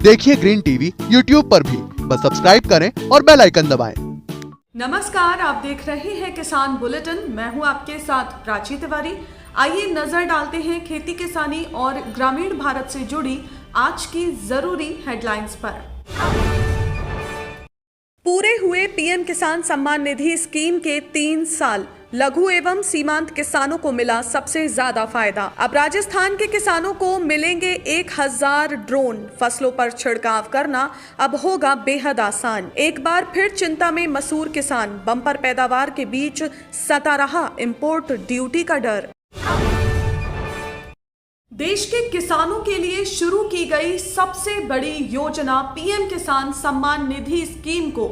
देखिए green TV YouTube पर भी, बस सब्सक्राइब करें और बेल आइकन दबाएं। नमस्कार, आप देख रहे हैं किसान बुलेटिन। मैं हूं आपके साथ प्राची तिवारी। आइए नजर डालते हैं खेती किसानी और ग्रामीण भारत से जुड़ी आज की जरूरी हेडलाइंस पर। पूरे हुए पीएम किसान सम्मान निधि स्कीम के 3 साल, लघु एवं सीमांत किसानों को मिला सबसे ज्यादा फायदा। अब राजस्थान के किसानों को मिलेंगे 1000 ड्रोन। फसलों पर छिड़काव करना अब होगा बेहद आसान। एक बार फिर चिंता में मसूर किसान, बम्पर पैदावार के बीच सता रहा इंपोर्ट ड्यूटी का डर। देश के किसानों के लिए शुरू की गई सबसे बड़ी योजना पीएम किसान सम्मान निधि स्कीम को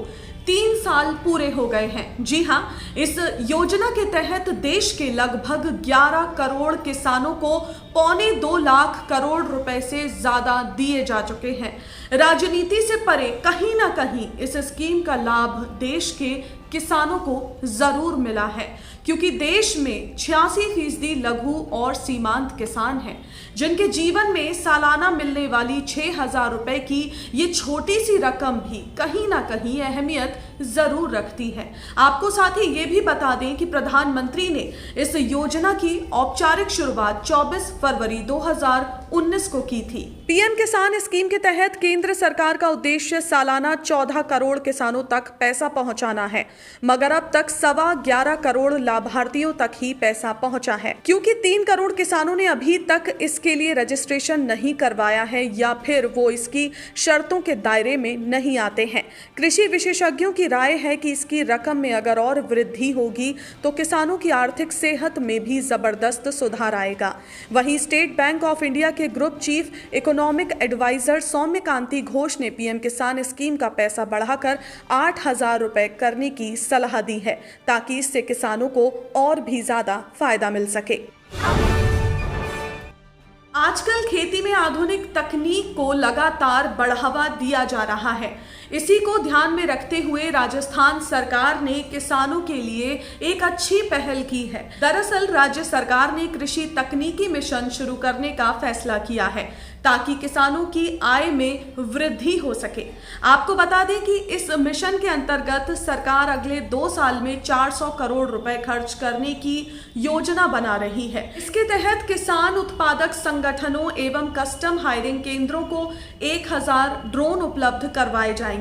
3 साल पूरे हो गए हैं। जी हां, इस योजना के तहत देश के लगभग 11 करोड़ किसानों को 1.25 लाख करोड़ रुपए से ज्यादा दिए जा चुके हैं। राजनीति से परे कहीं ना कहीं इस स्कीम का लाभ देश के किसानों को जरूर मिला है, क्योंकि देश में 86% लघु और सीमांत किसान हैं, जिनके जीवन में सालाना मिलने वाली 6,000 रुपए की ये छोटी सी रकम भी कहीं ना कहीं अहमियत जरूर रखती है। आपको साथ ही ये भी बता दें कि प्रधानमंत्री ने इस योजना की औपचारिक शुरुआत 24 फरवरी 2019 को की थी। पीएम किसान स्कीम के तहत केंद्र सरकार का उद्देश्य सालाना 14 करोड़ किसानों तक पैसा पहुंचाना है, मगर अब तक 11.25 करोड़ लाभार्थियों तक ही पैसा पहुंचा है, क्योंकि 3 करोड़ किसानों ने अभी तक इसके लिए रजिस्ट्रेशन नहीं करवाया है या फिर वो इसकी शर्तों के दायरे में नहीं आते हैं। कृषि विशेषज्ञों की राय है कि इसकी रकम में अगर और वृद्धि होगी तो किसानों की आर्थिक सेहत में भी जबरदस्त सुधार आएगा। वहीं स्टेट बैंक ऑफ इंडिया के group chief economic adviser Soumyakanti Ghosh ने पीएम किसान स्कीम का पैसा बढ़ाकर 8,000 रुपए करने की सलाह दी है, ताकि इससे किसानों को और भी ज्यादा फायदा मिल सके। आजकल खेती में आधुनिक तकनीक को लगातार बढ़ावा दिया जा रहा है। इसी को ध्यान में रखते हुए राजस्थान सरकार ने किसानों के लिए एक अच्छी पहल की है। दरअसल राज्य सरकार ने कृषि तकनीकी मिशन शुरू करने का फैसला किया है, ताकि किसानों की आय में वृद्धि हो सके। आपको बता दें कि इस मिशन के अंतर्गत सरकार अगले 2 साल में 400 करोड़ रुपए खर्च करने की योजना बना रही है। इसके तहत किसान उत्पादक संगठनों एवं कस्टम हायरिंग केंद्रों को 1000 ड्रोन उपलब्ध करवाए जाएंगे।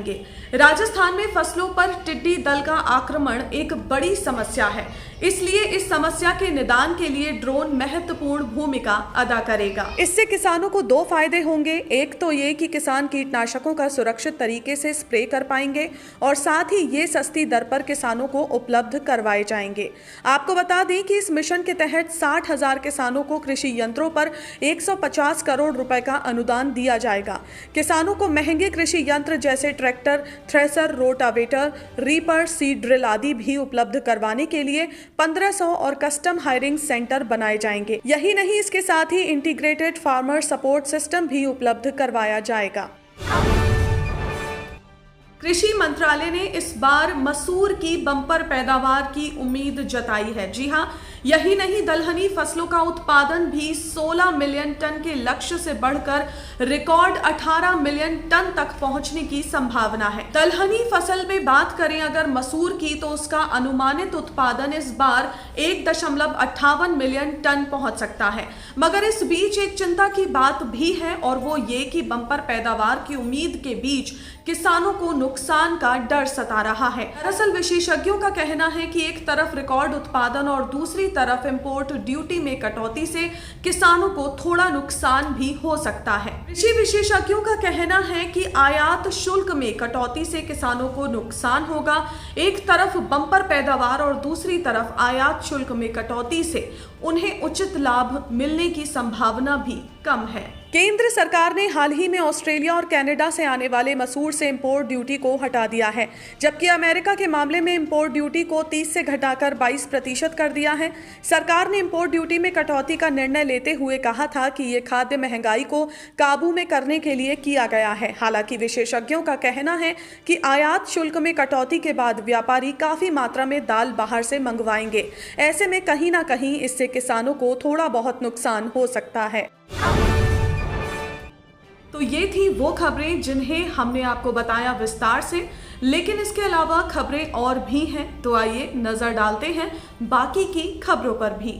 राजस्थान में फसलों पर टिड्डी दल का आक्रमण एक बड़ी समस्या है, इसलिए इस समस्या के निदान के लिए ड्रोन महत्वपूर्ण भूमिका अदा करेगा। इससे किसानों को 2 फायदे होंगे। एक तो ये कि किसान कीटनाशकों का सुरक्षित तरीके से स्प्रे कर पाएंगे और साथ ही ये सस्ती दर पर किसानों को उपलब्ध करवाए जाएंगे। आपको बता दें कि इस मिशन के तहत 60,000 किसानों को कृषि यंत्रों पर 150 करोड़ रुपए का अनुदान दिया जाएगा। किसानों को महंगे कृषि यंत्र जैसे tractor, thresher, rotavator, reaper, seed drill आदि भी उपलब्ध करवाने के लिए 1500 और कस्टम हायरिंग सेंटर बनाए जाएंगे। यही नहीं, इसके साथ ही इंटीग्रेटेड फार्मर सपोर्ट सिस्टम भी उपलब्ध करवाया जाएगा। कृषि मंत्रालय ने इस बार मसूर की बम्पर पैदावार की उम्मीद जताई है। जी हां, यही नहीं, दलहनी फसलों का उत्पादन भी 16 मिलियन टन के लक्ष्य से बढ़कर रिकॉर्ड 18 मिलियन टन तक पहुंचने की संभावना है। दलहनी फसल में बात करें अगर मसूर की, तो उसका अनुमानित उत्पादन इस बार 1.58 मिलियन टन पहुंच सकता है। मगर इस बीच एक चिंता की बात भी है, और वो ये कि बम्पर पैदावार की उम्मीद के बीच किसानों को नुकसान का डर सता रहा है। दरअसल विशेषज्ञों का कहना है कि एक तरफ रिकॉर्ड उत्पादन और दूसरी तरफ इंपोर्ट ड्यूटी में कटौती से किसानों को थोड़ा नुकसान भी हो सकता है। कृषि विशेषज्ञों का कहना है कि आयात शुल्क में कटौती से किसानों को नुकसान होगा। एक तरफ बम्पर पैदावार और दूसरी तरफ आयात शुल्क में कटौती से उन्हें उचित लाभ मिलने की संभावना भी कम है। केंद्र सरकार ने हाल ही में ऑस्ट्रेलिया और कनाडा से आने वाले मसूर से इंपोर्ट ड्यूटी को हटा दिया है, जबकि अमेरिका के मामले में इंपोर्ट ड्यूटी को 30 से घटाकर 22% कर दिया है। सरकार ने इंपोर्ट ड्यूटी में कटौती का निर्णय लेते हुए कहा था कि ये खाद्य महंगाई को काबू में करने के लिए किया गया है। हालांकि विशेषज्ञों का कहना है कि आयात शुल्क में कटौती के बाद व्यापारी काफी मात्रा में दाल बाहर से मंगवाएंगे। ऐसे में कहीं ना कहीं इससे किसानों को थोड़ा बहुत नुकसान हो सकता है। तो ये थी वो खबरें जिन्हें हमने आपको बताया विस्तार से, लेकिन इसके अलावा खबरें और भी हैं, तो आइए नजर डालते हैं बाकी की खबरों पर भी।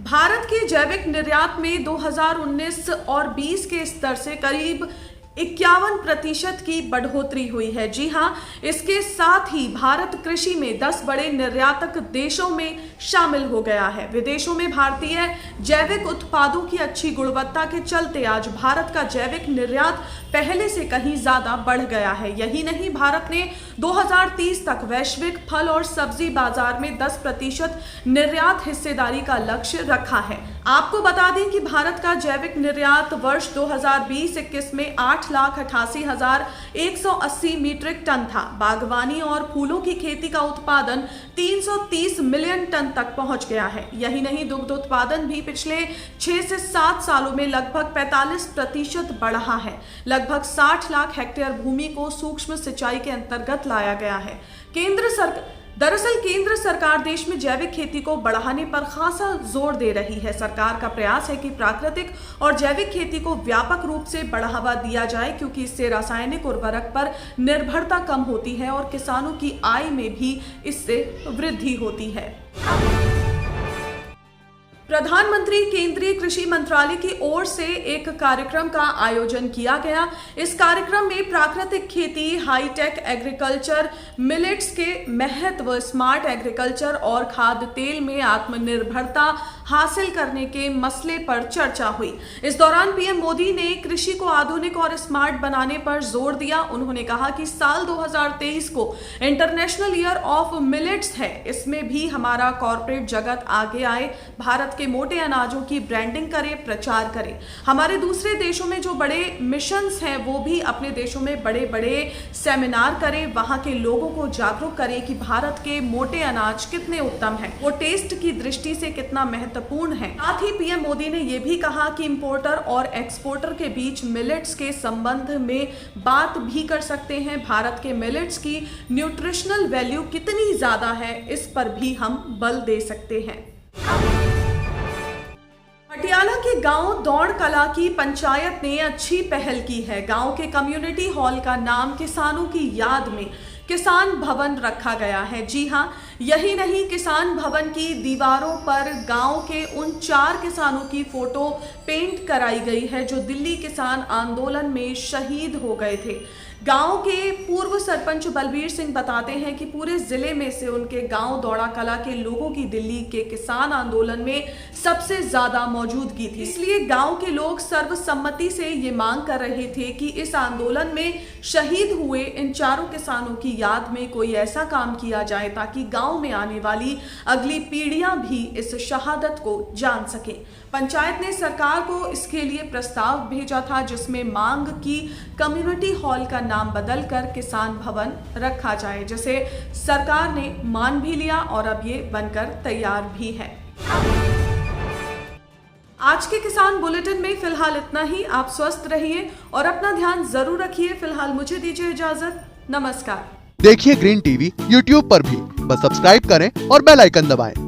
भारत के जैविक निर्यात में 2019 और 20 के स्तर से करीब 51% की बढ़ोतरी हुई है। जी हां, इसके साथ ही भारत कृषि में 10 बड़े निर्यातक देशों में शामिल हो गया है। विदेशों में भारतीय जैविक उत्पादों की अच्छी गुणवत्ता के चलते आज भारत का जैविक निर्यात पहले से कहीं ज्यादा बढ़ गया है। यही नहीं, भारत ने 2030 तक वैश्विक फल और सब्जी बाजार में 10% निर्यात हिस्सेदारी का लक्ष्य रखा है। आपको बता दें कि भारत का जैविक निर्यात वर्ष 2020-21 में 8,88,180 मीट्रिक टन था। बागवानी और फूलों की खेती का उत्पादन 330 मिलियन टन तक पहुंच गया है। यही नहीं, दुग्ध उत्पादन भी पिछले 6 से 7 सालों में लगभग 45% बढ़ा है। लगभग 60 लाख हेक्टेयर भूमि को सूक्ष्म सिंचाई के अंतर्गत लाया गया है। दरअसल केंद्र सरकार देश में जैविक खेती को बढ़ाने पर खासा जोर दे रही है। सरकार का प्रयास है कि प्राकृतिक और जैविक खेती को व्यापक रूप से बढ़ावा दिया जाए, क्योंकि इससे रासायनिक उर्वरक पर निर्भरता कम होती है और किसानों की आय में भी इससे वृद्धि होती है। प्रधानमंत्री केंद्रीय कृषि मंत्रालय की ओर से एक कार्यक्रम का आयोजन किया गया। इस कार्यक्रम में प्राकृतिक खेती, हाईटेक एग्रीकल्चर, मिलेट्स के महत्व, स्मार्ट एग्रीकल्चर और खाद्य तेल में आत्मनिर्भरता हासिल करने के मसले पर चर्चा हुई। इस दौरान पीएम मोदी ने कृषि को आधुनिक और स्मार्ट बनाने पर जोर दिया। उन्होंने कहा कि साल 2023 को इंटरनेशनल ईयर ऑफ मिलेट्स है। इसमें भी हमारा कॉर्पोरेट जगत आगे आए, भारत के मोटे अनाजों की ब्रांडिंग करे, प्रचार करे। हमारे दूसरे देशों में जो बड़े मिशंस हैं वो भी अपने देशों में बड़े बड़े सेमिनार करें, वहां के लोगों को जागरूक करें कि भारत के मोटे अनाज कितने उत्तम हैं, वो टेस्ट की दृष्टि से कितना महत्वपूर्ण है। साथ ही पीएम मोदी ने यह भी कहा कि इंपोर्टर और एक्सपोर्टर के बीच मिलेट्स के संबंध में बात भी कर सकते हैं। भारत के मिलेट्स की न्यूट्रिशनल वैल्यू कितनी ज्यादा है, इस पर भी हम बल दे सकते हैं। पटियाला के गांव दौड़ कला की पंचायत ने अच्छी पहल की है। गांव के कम्युनिटी हॉल का नाम किसानों की याद में किसान भवन रखा गया है। जी हां, यही नहीं, किसान भवन की दीवारों पर गांव के उन 4 किसानों की फोटो पेंट कराई गई है जो दिल्ली किसान आंदोलन में शहीद हो गए थे। गांव के पूर्व सरपंच बलबीर सिंह बताते हैं कि पूरे जिले में से उनके गांव दौड़ा कला के लोगों की दिल्ली के किसान आंदोलन में सबसे ज्यादा मौजूदगी थी। इसलिए गांव के लोग सर्वसम्मति से ये मांग कर रहे थे कि इस आंदोलन में शहीद हुए इन 4 किसानों की याद में कोई ऐसा काम किया जाए ताकि गांव में आने वाली अगली पीढ़ियां भी इस शहादत को जान सकें। पंचायत ने सरकार को इसके लिए प्रस्ताव भेजा था, जिसमें मांग की कम्युनिटी हॉल का नाम बदलकर किसान भवन रखा जाए, जिसे सरकार ने मान भी लिया और अब ये बनकर तैयार भी है। आज के किसान बुलेटिन में फिलहाल इतना ही। आप स्वस्थ रहिए और अपना ध्यान जरूर रखिए। फिलहाल मुझे दीजिए इजाजत। नमस्कार। देखिए ग्रीन टीवी YouTube पर भी, बस सब्सक्राइब करें और बेल आइकन दबाएं।